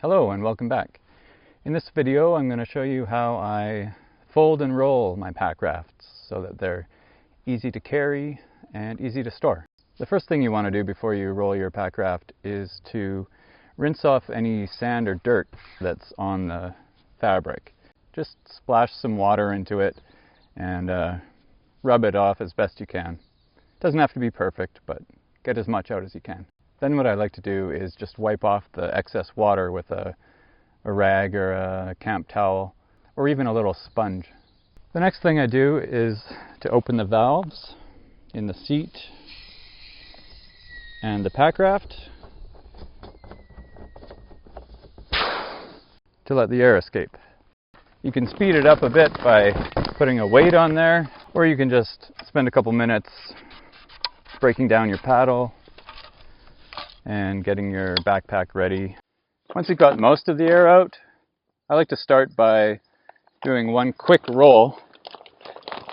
Hello and welcome back. In this video I'm going to show you how I fold and roll my Packrafts so that they're easy to carry and easy to store. The first thing you want to do before you roll your Packraft is to rinse off any sand or dirt that's on the fabric. Just splash some water into it and rub it off as best you can. It doesn't have to be perfect, but get as much out as you can. Then what I like to do is just wipe off the excess water with a rag or a camp towel or even a little sponge. The next thing I do is to open the valves in the seat and the Packraft to let the air escape. You can speed it up a bit by putting a weight on there, or you can just spend a couple minutes breaking down your paddle and getting your backpack ready. Once you've got most of the air out, I like to start by doing one quick roll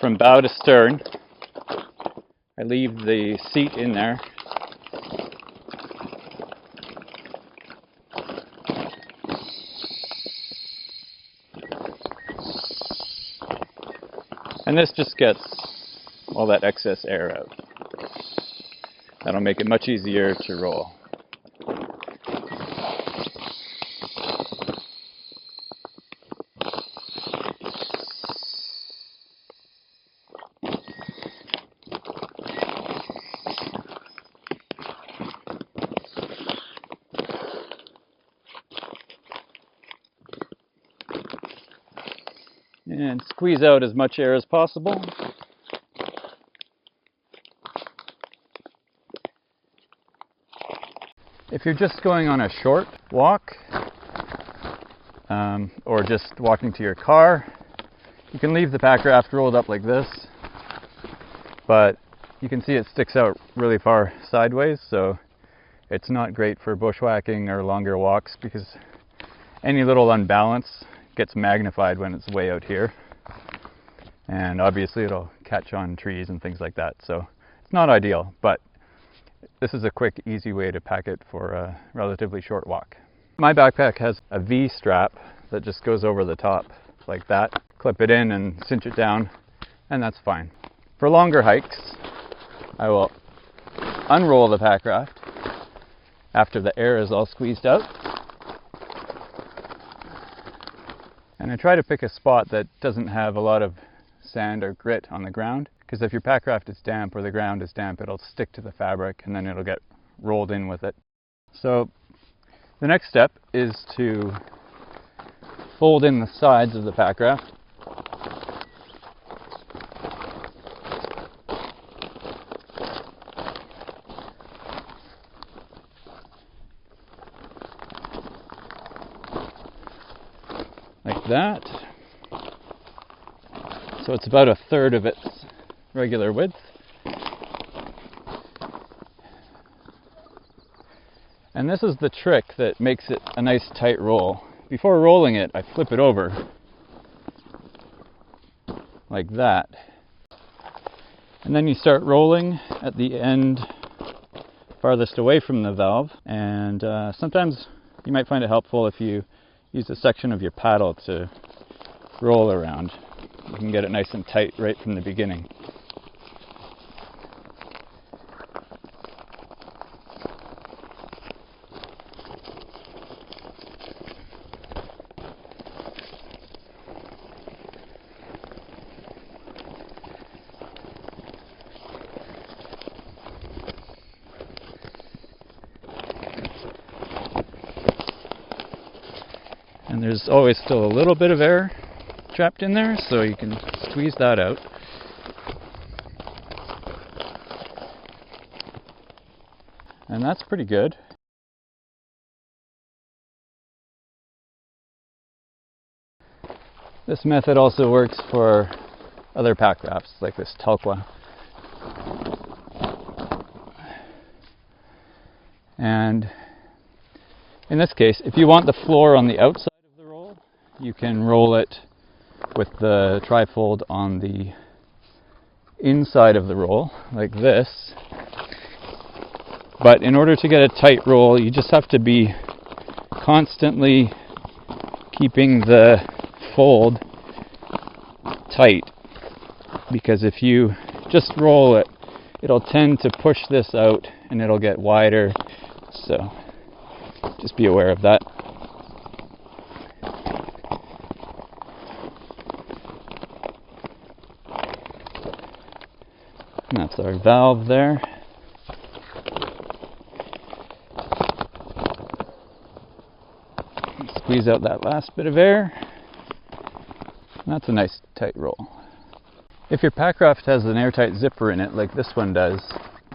from bow to stern. I leave the seat in there. And this just gets all that excess air out. That'll make it much easier to roll. And squeeze out as much air as possible. If you're just going on a short walk, or just walking to your car, you can leave the Packraft rolled up like this, but you can see it sticks out really far sideways, so it's not great for bushwhacking or longer walks because any little unbalance gets magnified when it's way out here, and obviously it'll catch on trees and things like that, so it's not ideal, but this is a quick, easy way to pack it for a relatively short walk. My backpack has a V strap that just goes over the top like that. Clip it in and cinch it down, and that's fine. For longer hikes, I will unroll the Packraft after the air is all squeezed out. And I try to pick a spot that doesn't have a lot of sand or grit on the ground, because if your Packraft is damp or the ground is damp, it'll stick to the fabric and then it'll get rolled in with it. So the next step is to fold in the sides of the Packraft. Like that. So it's about a third of its regular width. And this is the trick that makes it a nice tight roll. Before rolling it, I flip it over like that. And then you start rolling at the end farthest away from the valve. And sometimes you might find it helpful if you use a section of your paddle to roll around. You can get it nice and tight right from the beginning. And there's always still a little bit of air trapped in there, so you can squeeze that out. And that's pretty good. This method also works for other Packrafts, like this Talqua. And in this case, if you want the floor on the outside of the roll, you can roll it with the trifold on the inside of the roll, like this. But in order to get a tight roll, you just have to be constantly keeping the fold tight, because if you just roll it, it'll tend to push this out and it'll get wider, so just be aware of that. And that's our valve there. Squeeze out that last bit of air. And that's a nice tight roll. If your Packraft has an airtight zipper in it, like this one does,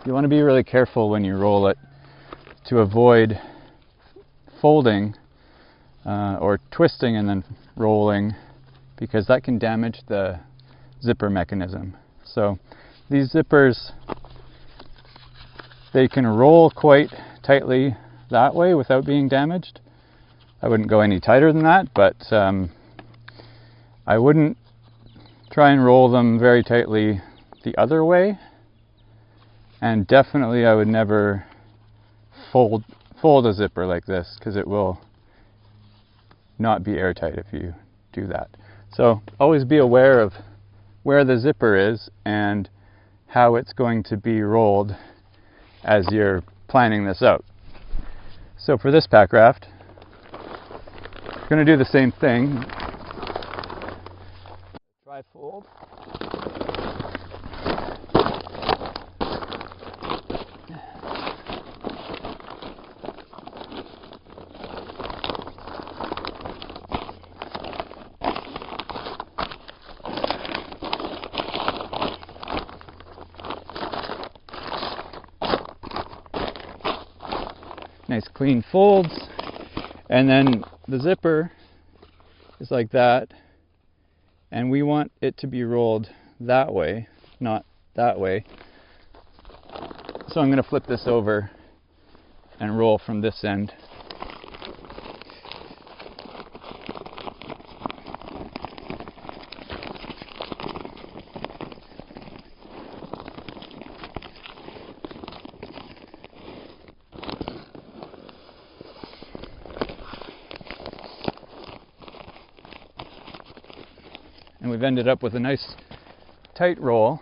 you want to be really careful when you roll it to avoid folding or twisting and then rolling, because that can damage the zipper mechanism. So these zippers, they can roll quite tightly that way without being damaged. I wouldn't go any tighter than that, but I wouldn't try and roll them very tightly the other way. And definitely I would never fold a zipper like this, because it will not be airtight if you do that. So always be aware of where the zipper is and how it's going to be rolled as you're planning this out. So for this Packraft, we're going to do the same thing. Tri-fold. Nice clean folds, and then the zipper is like that, and we want it to be rolled that way, not that way. So I'm going to flip this over and roll from this end. And we've ended up with a nice tight roll,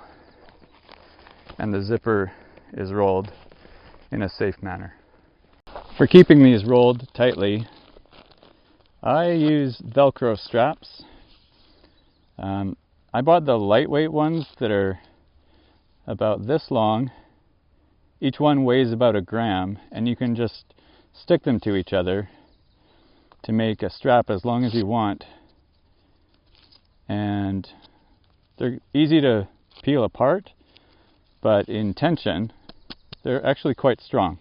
and the zipper is rolled in a safe manner. For keeping these rolled tightly, I use Velcro straps. I bought the lightweight ones that are about this long. Each one weighs about 1 gram, and you can just stick them to each other to make a strap as long as you want. And they're easy to peel apart, but in tension, they're actually quite strong.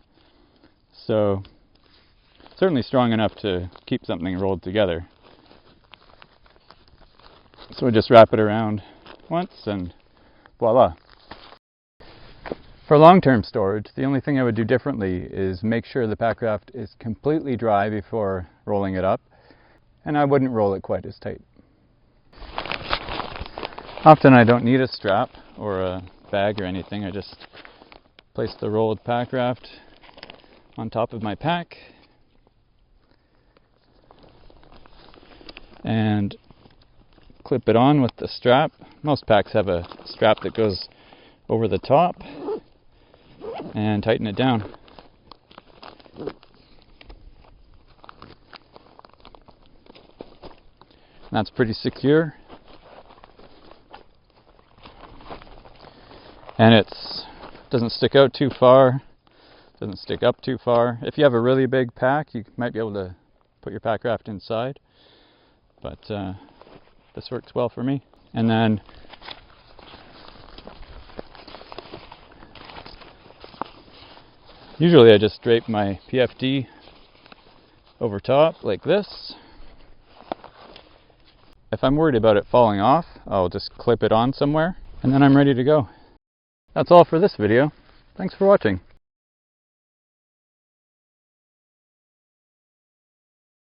So, certainly strong enough to keep something rolled together. So we just wrap it around once and voila. For long-term storage, the only thing I would do differently is make sure the Packraft is completely dry before rolling it up, and I wouldn't roll it quite as tight. Often I don't need a strap or a bag or anything. I just place the rolled Packraft on top of my pack and clip it on with the strap. Most packs have a strap that goes over the top, and tighten it down. And that's pretty secure. And it doesn't stick out too far, doesn't stick up too far. If you have a really big pack, you might be able to put your Packraft inside, but this works well for me. And then usually I just drape my PFD over top like this. If I'm worried about it falling off, I'll just clip it on somewhere, and then I'm ready to go. That's all for this video. Thanks for watching.